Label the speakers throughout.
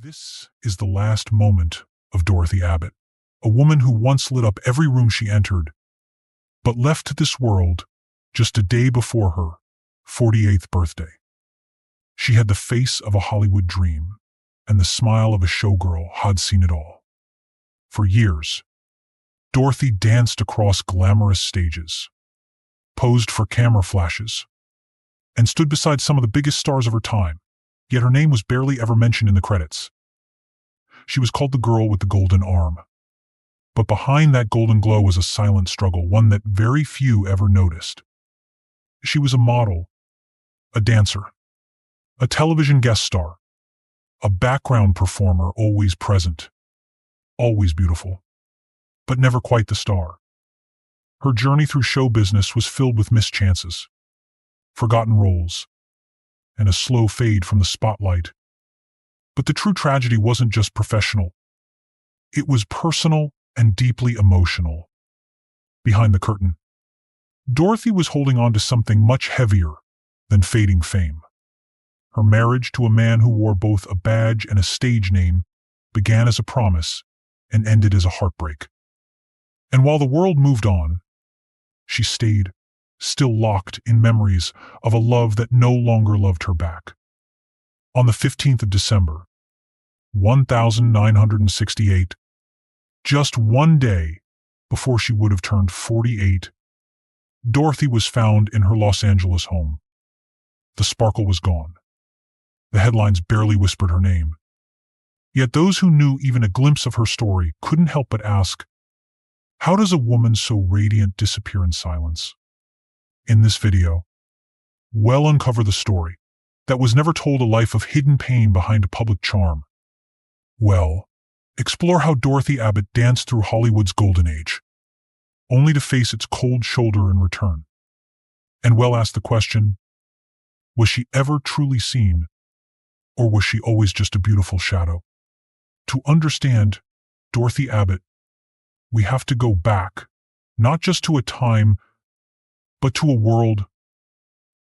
Speaker 1: This is the last moment of Dorothy Abbott, a woman who once lit up every room she entered, but left this world just a day before her 48th birthday. She had the face of a Hollywood dream and the smile of a showgirl who'd seen it all. For years, Dorothy danced across glamorous stages, posed for camera flashes, and stood beside some of the biggest stars of her time, yet her name was barely ever mentioned in the credits. She was called the girl with the golden arm. But behind that golden glow was a silent struggle, one that very few ever noticed. She was a model, a dancer, a television guest star, a background performer always present, always beautiful, but never quite the star. Her journey through show business was filled with missed chances, forgotten roles, and a slow fade from the spotlight. But the true tragedy wasn't just professional. It was personal and deeply emotional. Behind the curtain, Dorothy was holding on to something much heavier than fading fame. Her marriage to a man who wore both a badge and a stage name began as a promise and ended as a heartbreak. And while the world moved on, she stayed, still locked in memories of a love that no longer loved her back. On the 15th of December, 1968, just one day before she would have turned 48, Dorothy was found in her Los Angeles home. The sparkle was gone. The headlines barely whispered her name. Yet those who knew even a glimpse of her story couldn't help but ask, how does a woman so radiant disappear in silence? In this video, we'll uncover the story that was never told, a life of hidden pain behind a public charm. We'll explore how Dorothy Abbott danced through Hollywood's golden age, only to face its cold shoulder in return. And we'll ask the question, was she ever truly seen, or was she always just a beautiful shadow? To understand Dorothy Abbott, we have to go back, not just to a time, but to a world.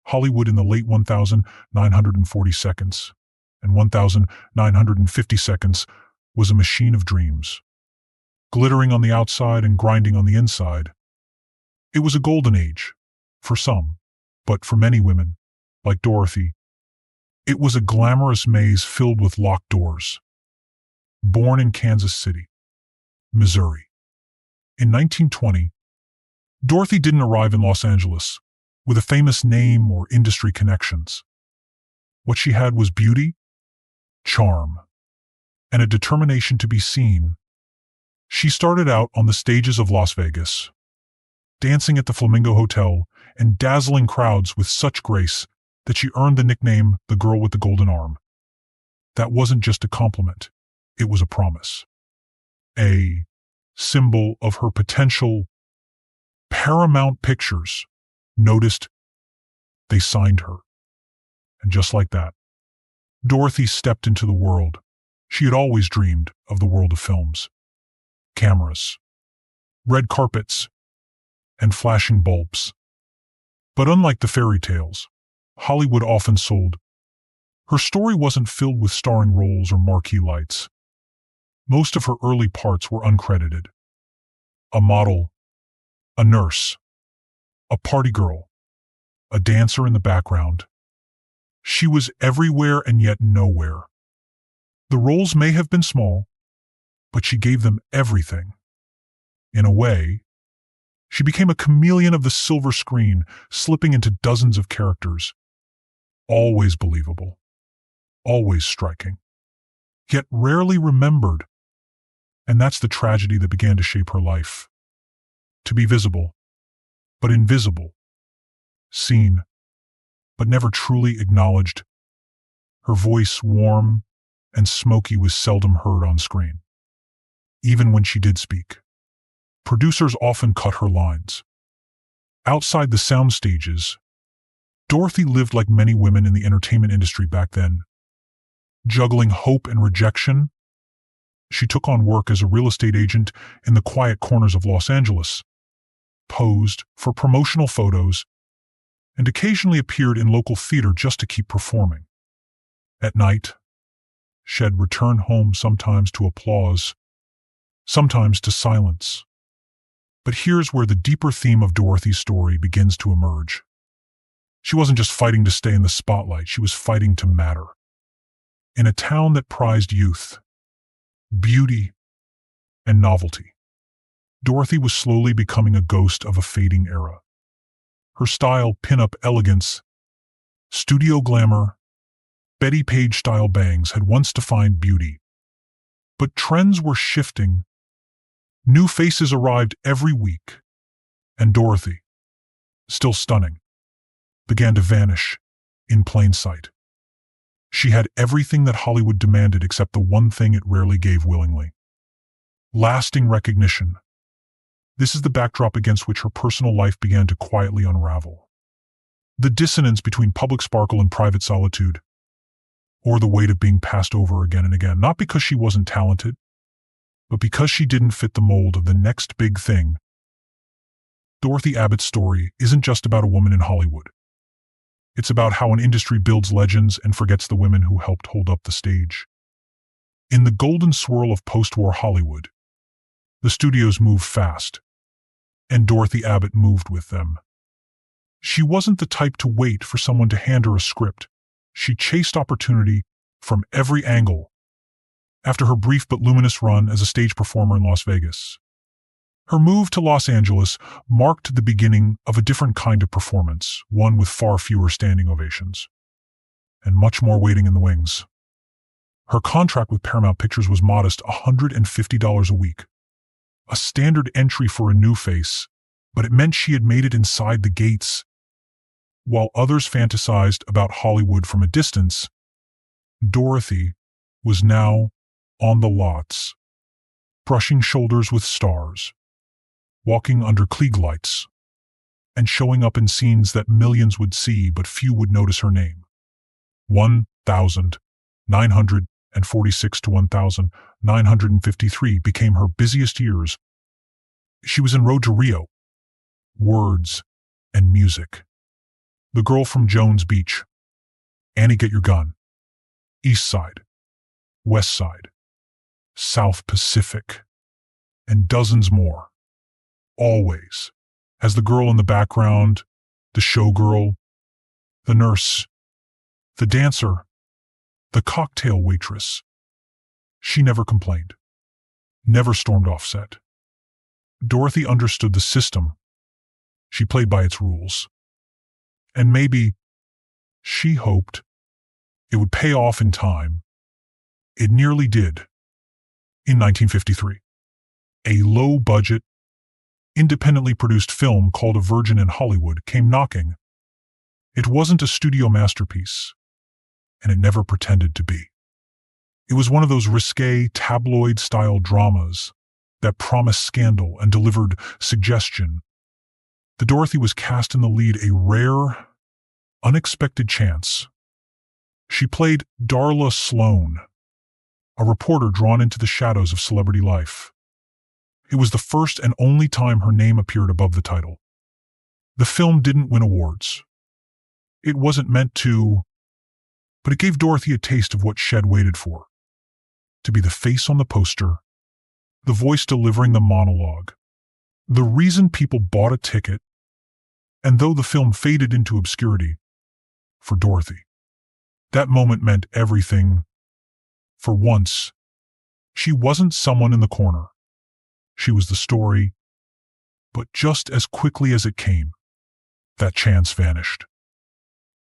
Speaker 1: Hollywood in the late 1940 seconds and 1950 seconds was a machine of dreams, glittering on the outside and grinding on the inside. It was a golden age, for some, but for many women, like Dorothy, it was a glamorous maze filled with locked doors. Born in Kansas City, Missouri, in 1920, Dorothy didn't arrive in Los Angeles with a famous name or industry connections. What she had was beauty, charm, and a determination to be seen. She started out on the stages of Las Vegas, dancing at the Flamingo Hotel and dazzling crowds with such grace that she earned the nickname the girl with the golden arm. That wasn't just a compliment, it was a promise. A symbol of her potential. Paramount Pictures noticed, they signed her. And just like that, Dorothy stepped into the world. She had always dreamed of the world of films, cameras, red carpets, and flashing bulbs. But unlike the fairy tales Hollywood often sold, her story wasn't filled with starring roles or marquee lights. Most of her early parts were uncredited. A model, a nurse, a party girl, a dancer in the background. She was everywhere and yet nowhere. The roles may have been small, but she gave them everything. In a way, she became a chameleon of the silver screen, slipping into dozens of characters. Always believable, always striking, yet rarely remembered. And that's the tragedy that began to shape her life. To be visible, but invisible. Seen, but never truly acknowledged. Her voice, warm and smoky, was seldom heard on screen. Even when she did speak, producers often cut her lines. Outside the sound stages, Dorothy lived like many women in the entertainment industry back then. Juggling hope and rejection, she took on work as a real estate agent in the quiet corners of Los Angeles, posed for promotional photos, and occasionally appeared in local theater just to keep performing. At night, She'd return home sometimes to applause, sometimes to silence. But here's where the deeper theme of Dorothy's story begins to emerge. She wasn't just fighting to stay in the spotlight, she was fighting to matter. In a town that prized youth, beauty, and novelty, Dorothy was slowly becoming a ghost of a fading era. Her style, pin-up elegance, studio glamour, Betty Page-style bangs had once defined beauty. But trends were shifting. New faces arrived every week, and Dorothy, still stunning, began to vanish in plain sight. She had everything that Hollywood demanded except the one thing it rarely gave willingly: lasting recognition. This is the backdrop against which her personal life began to quietly unravel. The dissonance between public sparkle and private solitude, or the weight of being passed over again and again, not because she wasn't talented, but because she didn't fit the mold of the next big thing. Dorothy Abbott's story isn't just about a woman in Hollywood. It's about how an industry builds legends and forgets the women who helped hold up the stage. In the golden swirl of post-war Hollywood, the studios moved fast, and Dorothy Abbott moved with them. She wasn't the type to wait for someone to hand her a script. She chased opportunity from every angle. After her brief but luminous run as a stage performer in Las Vegas, her move to Los Angeles marked the beginning of a different kind of performance, one with far fewer standing ovations, and much more waiting in the wings. Her contract with Paramount Pictures was modest, $150 a week. A standard entry for a new face, but it meant she had made it inside the gates. While others fantasized about Hollywood from a distance, Dorothy was now on the lots, brushing shoulders with stars, walking under Klieg lights, and showing up in scenes that millions would see but few would notice her name. 1,946 to 1,953 became her busiest years. She was in Road to Rio, Words and Music, The Girl from Jones Beach, Annie Get Your Gun, East Side, West Side, South Pacific, and dozens more. Always, as the girl in the background, the showgirl, the nurse, the dancer, the cocktail waitress. She never complained, never stormed off set. Dorothy understood the system. She played by its rules. And maybe she hoped it would pay off in time. It nearly did. In 1953, a low-budget, independently produced film called A Virgin in Hollywood came knocking. It wasn't a studio masterpiece, and it never pretended to be. It was one of those risque, tabloid-style dramas that promised scandal and delivered suggestion. The Dorothy was cast in the lead, a rare, unexpected chance. She played Darla Sloan, a reporter drawn into the shadows of celebrity life. It was the first and only time her name appeared above the title. The film didn't win awards. It wasn't meant to, but it gave Dorothy a taste of what she'd waited for. To be the face on the poster, the voice delivering the monologue, the reason people bought a ticket. And though the film faded into obscurity, for Dorothy, that moment meant everything. For once, she wasn't someone in the corner. She was the story. But just as quickly as it came, that chance vanished.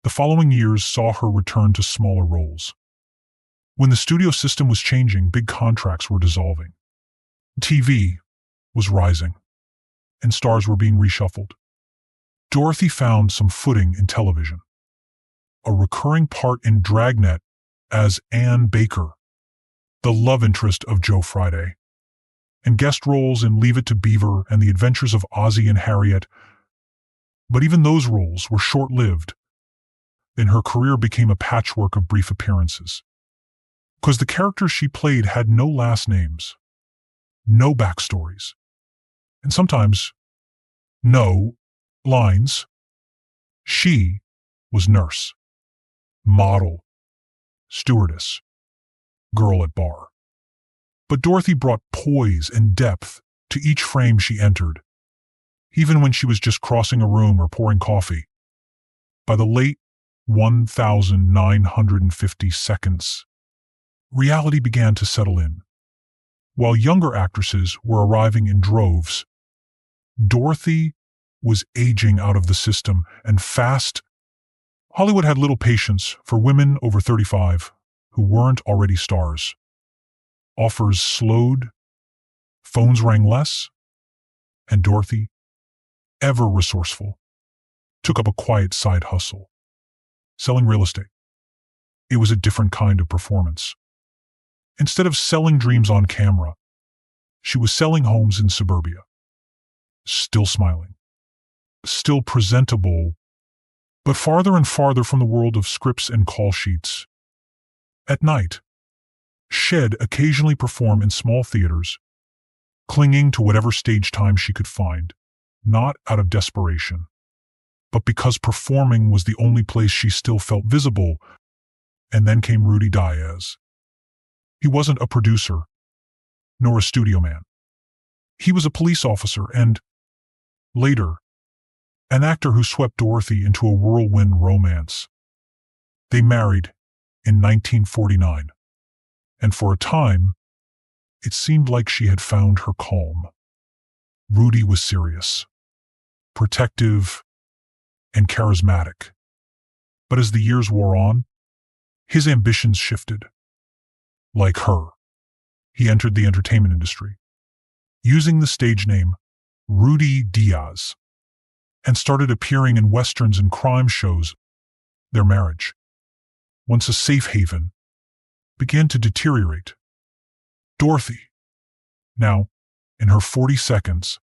Speaker 1: The following years saw her return to smaller roles. When the studio system was changing, big contracts were dissolving. TV was rising, and stars were being reshuffled. Dorothy found some footing in television. A recurring part in Dragnet as Ann Baker, the love interest of Joe Friday, and guest roles in Leave It to Beaver and The Adventures of Ozzie and Harriet. But even those roles were short-lived. Then her career became a patchwork of brief appearances. Because the characters she played had no last names, no backstories, and sometimes no lines. She was nurse, model, stewardess, girl at bar. But Dorothy brought poise and depth to each frame she entered, even when she was just crossing a room or pouring coffee. By the late 1950 seconds, reality began to settle in. While younger actresses were arriving in droves, Dorothy was aging out of the system, and fast. Hollywood had little patience for women over 35 who weren't already stars. Offers slowed, phones rang less, and Dorothy, ever resourceful, took up a quiet side hustle, selling real estate. It was a different kind of performance. Instead of selling dreams on camera, she was selling homes in suburbia. Still smiling, still presentable, but farther and farther from the world of scripts and call sheets. At night, she'd occasionally perform in small theaters, clinging to whatever stage time she could find, not out of desperation, but because performing was the only place she still felt visible. And then came Rudy Diaz. He wasn't a producer, nor a studio man. He was a police officer and, later, an actor who swept Dorothy into a whirlwind romance. They married in 1949, and for a time, it seemed like she had found her calm. Rudy was serious, protective, and charismatic. But as the years wore on, his ambitions shifted. Like her, he entered the entertainment industry, using the stage name Rudy Diaz, and started appearing in westerns and crime shows. Their marriage, once a safe haven, began to deteriorate. Dorothy, now in her 42nd,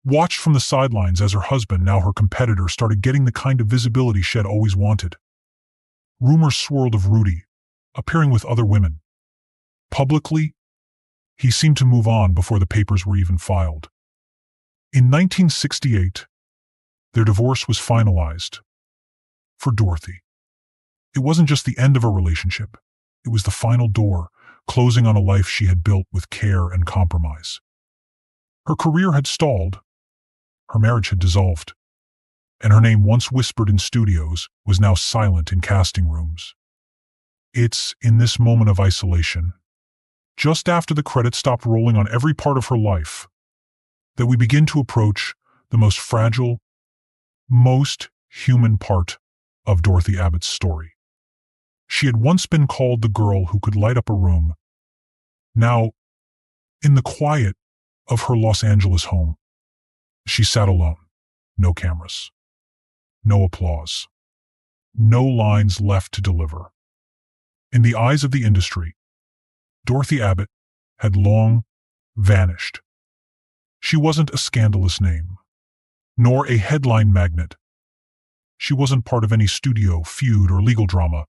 Speaker 1: watched from the sidelines as her husband, now her competitor, started getting the kind of visibility she'd always wanted. Rumors swirled of Rudy appearing with other women. Publicly, he seemed to move on before the papers were even filed. In 1968, their divorce was finalized. For Dorothy, it wasn't just the end of a relationship. It was the final door, closing on a life she had built with care and compromise. Her career had stalled. Her marriage had dissolved. And her name, once whispered in studios, was now silent in casting rooms. It's in this moment of isolation, just after the credits stopped rolling on every part of her life, that we begin to approach the most fragile, most human part of Dorothy Abbott's story. She had once been called the girl who could light up a room. Now, in the quiet of her Los Angeles home, she sat alone. No cameras, no applause, no lines left to deliver. In the eyes of the industry, Dorothy Abbott had long vanished. She wasn't a scandalous name, nor a headline magnet. She wasn't part of any studio feud or legal drama.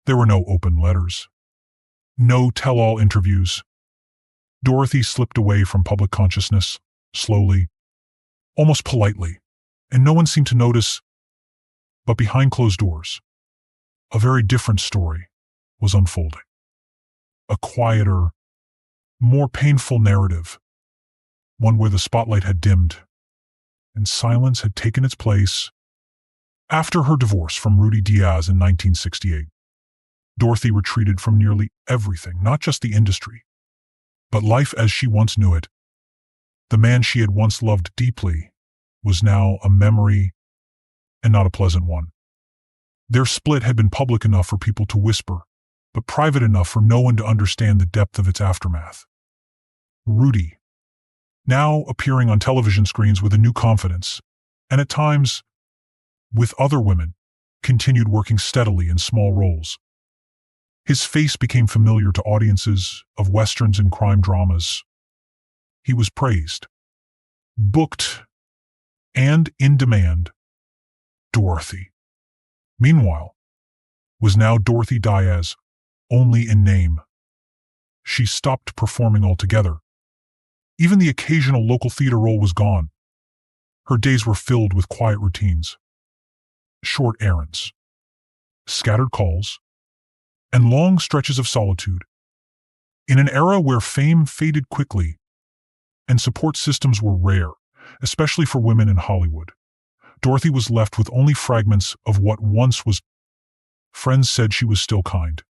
Speaker 1: There were no open letters, no tell-all interviews. Dorothy slipped away from public consciousness, slowly, almost politely, and no one seemed to notice. But behind closed doors, a very different story was unfolding. A quieter, more painful narrative, one where the spotlight had dimmed and silence had taken its place. After her divorce from Rudy Diaz in 1968, Dorothy retreated from nearly everything, not just the industry, but life as she once knew it. The man she had once loved deeply was now a memory, and not a pleasant one. Their split had been public enough for people to whisper, but private enough for no one to understand the depth of its aftermath. Rudy, now appearing on television screens with a new confidence, and at times, with other women, continued working steadily in small roles. His face became familiar to audiences of westerns and crime dramas. He was praised, booked, and in demand. Dorothy, meanwhile, was now Dorothy Diaz, only in name. She stopped performing altogether. Even the occasional local theater role was gone. Her days were filled with quiet routines, short errands, scattered calls, and long stretches of solitude. In an era where fame faded quickly and support systems were rare, especially for women in Hollywood, Dorothy was left with only fragments of what once was. Friends said she was still kind,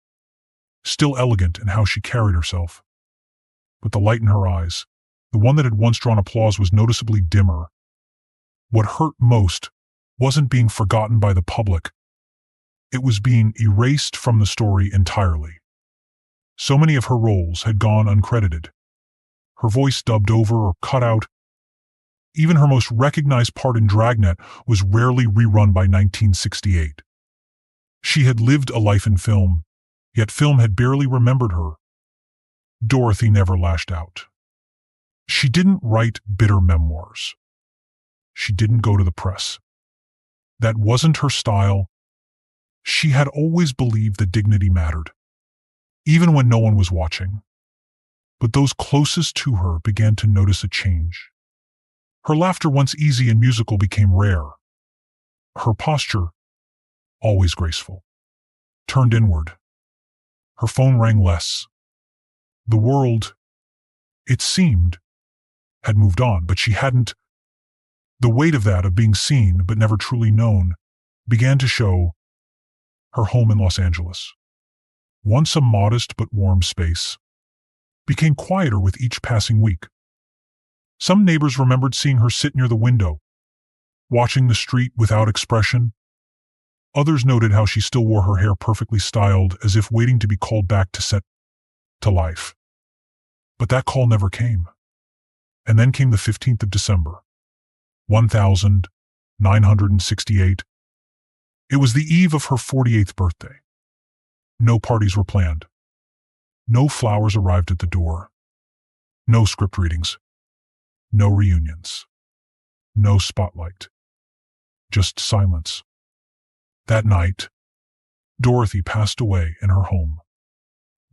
Speaker 1: still elegant in how she carried herself. But the light in her eyes, the one that had once drawn applause, was noticeably dimmer. What hurt most wasn't being forgotten by the public. It was being erased from the story entirely. So many of her roles had gone uncredited, her voice dubbed over or cut out. Even her most recognized part in Dragnet was rarely rerun by 1968. She had lived a life in film, yet film had barely remembered her. Dorothy never lashed out. She didn't write bitter memoirs. She didn't go to the press. That wasn't her style. She had always believed that dignity mattered, even when no one was watching. But those closest to her began to notice a change. Her laughter, once easy and musical, became rare. Her posture, always graceful, turned inward. Her phone rang less. The world, it seemed, had moved on, but she hadn't. The weight of that, of being seen but never truly known, began to show. Her home in Los Angeles, once a modest but warm space, became quieter with each passing week. Some neighbors remembered seeing her sit near the window, watching the street without expression. Others noted how she still wore her hair perfectly styled, as if waiting to be called back to life. But that call never came. And then came the 15th of December, 1968. It was the eve of her 48th birthday. No parties were planned. No flowers arrived at the door. No script readings. No reunions. No spotlight. Just silence. That night, Dorothy passed away in her home.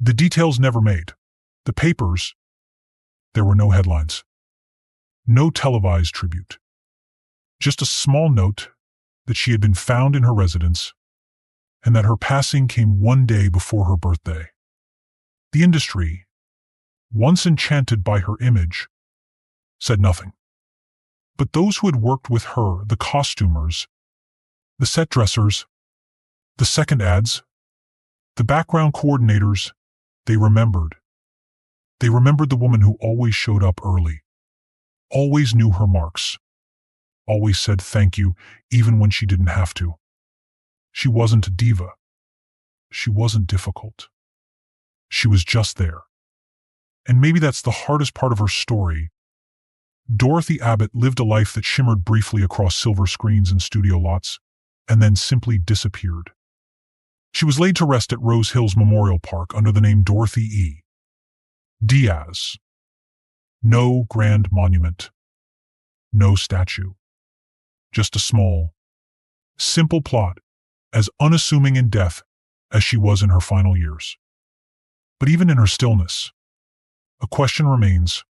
Speaker 1: The details never made. The papers, there were no headlines. No televised tribute. Just a small note that she had been found in her residence and that her passing came one day before her birthday. The industry, once enchanted by her image, said nothing. But those who had worked with her, the costumers, the set dressers, the second ads, the background coordinators, they remembered. They remembered the woman who always showed up early, always knew her marks, always said thank you even when she didn't have to. She wasn't a diva. She wasn't difficult. She was just there. And maybe that's the hardest part of her story. Dorothy Abbott lived a life that shimmered briefly across silver screens and studio lots, and then simply disappeared. She was laid to rest at Rose Hills Memorial Park under the name Dorothy E. Diaz. No grand monument. No statue. Just a small, simple plot, as unassuming in death as she was in her final years. But even in her stillness, a question remains.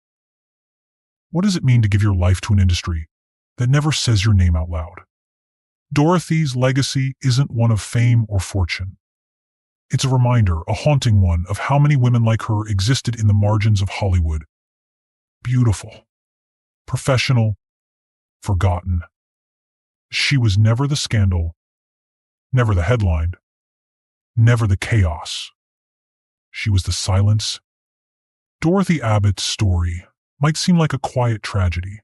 Speaker 1: What does it mean to give your life to an industry that never says your name out loud? Dorothy's legacy isn't one of fame or fortune. It's a reminder, a haunting one, of how many women like her existed in the margins of Hollywood. Beautiful, professional, forgotten. She was never the scandal, never the headline, never the chaos. She was the silence. Dorothy Abbott's story might seem like a quiet tragedy,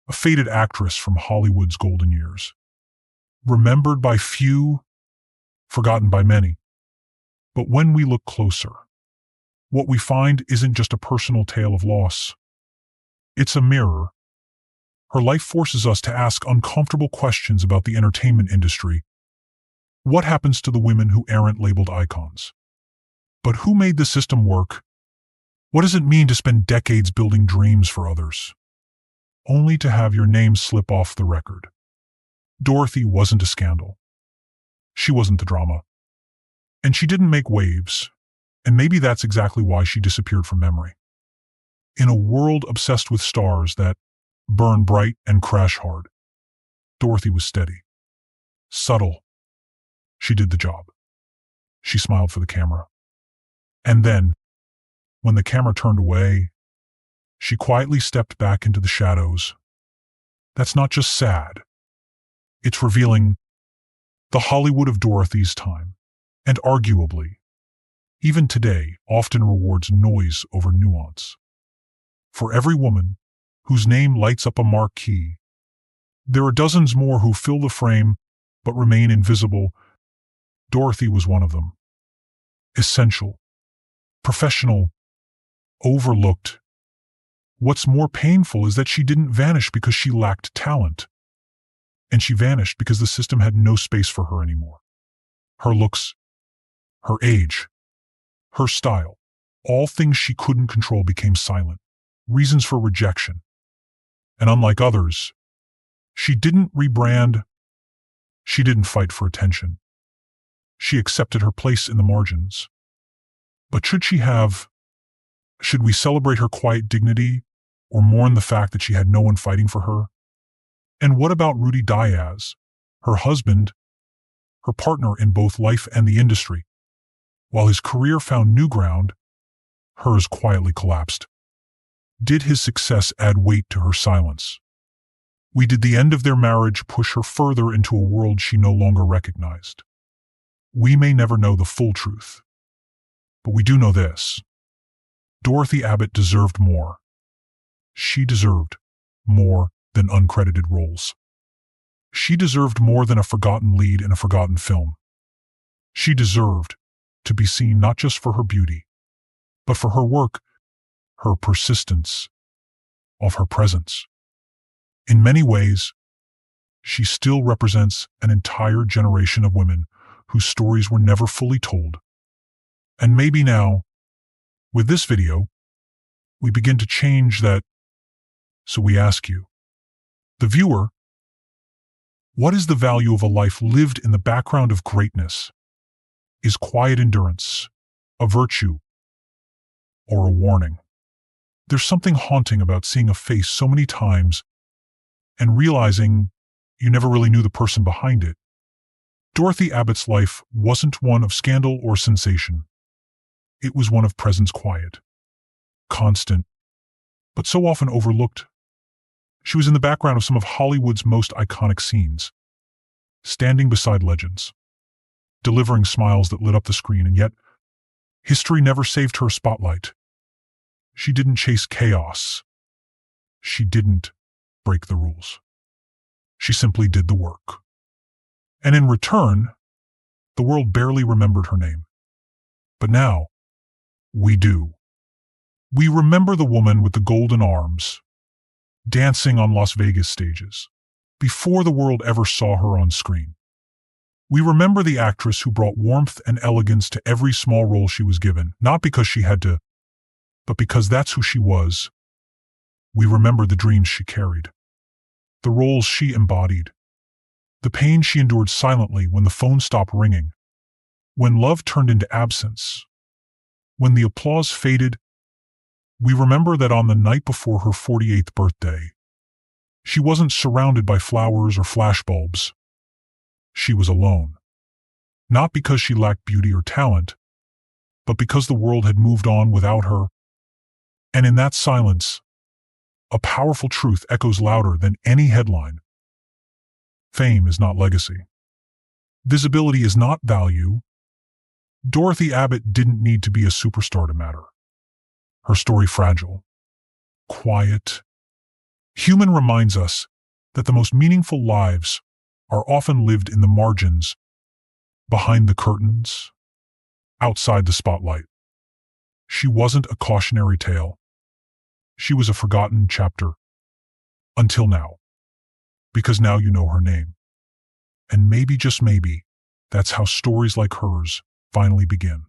Speaker 1: a faded actress from Hollywood's golden years. Remembered by few, forgotten by many. But when we look closer, what we find isn't just a personal tale of loss. It's a mirror. Her life forces us to ask uncomfortable questions about the entertainment industry. What happens to the women who aren't labeled icons? But who made the system work? What does it mean to spend decades building dreams for others, only to have your name slip off the record? Dorothy wasn't a scandal. She wasn't the drama. And she didn't make waves, and maybe that's exactly why she disappeared from memory. In a world obsessed with stars that burn bright and crash hard, Dorothy was steady, subtle. She did the job. She smiled for the camera. And then, when the camera turned away, she quietly stepped back into the shadows. That's not just sad. It's revealing the Hollywood of Dorothy's time, and arguably, even today, often rewards noise over nuance. For every woman whose name lights up a marquee, there are dozens more who fill the frame but remain invisible. Dorothy was one of them. Essential, professional, overlooked. What's more painful is that she didn't vanish because she lacked talent. And she vanished because the system had no space for her anymore. Her looks, her age, her style, all things she couldn't control became silent, reasons for rejection. And unlike others, she didn't rebrand, she didn't fight for attention. She accepted her place in the margins. But should she have? Should we celebrate her quiet dignity or mourn the fact that she had no one fighting for her? And what about Rudy Diaz, her husband, her partner in both life and the industry? While his career found new ground, hers quietly collapsed. Did his success add weight to her silence? Did the end of their marriage push her further into a world she no longer recognized? We may never know the full truth. But we do know this. Dorothy Abbott deserved more. She deserved more than uncredited roles. She deserved more than a forgotten lead in a forgotten film. She deserved to be seen not just for her beauty, but for her work, her persistence, of her presence. In many ways, she still represents an entire generation of women whose stories were never fully told. And maybe now, with this video, we begin to change that. So we ask you, the viewer, what is the value of a life lived in the background of greatness? Is quiet endurance a virtue or a warning? There's something haunting about seeing a face so many times and realizing you never really knew the person behind it. Dorothy Abbott's life wasn't one of scandal or sensation. It was one of presence, quiet, constant, but so often overlooked. She was in the background of some of Hollywood's most iconic scenes, standing beside legends, delivering smiles that lit up the screen, and yet history never saved her spotlight. She didn't chase chaos. She didn't break the rules. She simply did the work. And in return, the world barely remembered her name. But now, we do. We remember the woman with the golden arms, dancing on Las Vegas stages, before the world ever saw her on screen. We remember the actress who brought warmth and elegance to every small role she was given, not because she had to, but because that's who she was. We remember the dreams she carried, the roles she embodied, the pain she endured silently when the phone stopped ringing, when love turned into absence, when the applause faded. We remember that on the night before her 48th birthday, she wasn't surrounded by flowers or flashbulbs. She was alone. Not because she lacked beauty or talent, but because the world had moved on without her. And in that silence, a powerful truth echoes louder than any headline. Fame is not legacy. Visibility is not value. Dorothy Abbott didn't need to be a superstar to matter. Her story, fragile, quiet, human, reminds us that the most meaningful lives are often lived in the margins, behind the curtains, outside the spotlight. She wasn't a cautionary tale. She was a forgotten chapter. Until now. Because now you know her name. And maybe, just maybe, that's how stories like hers finally begin.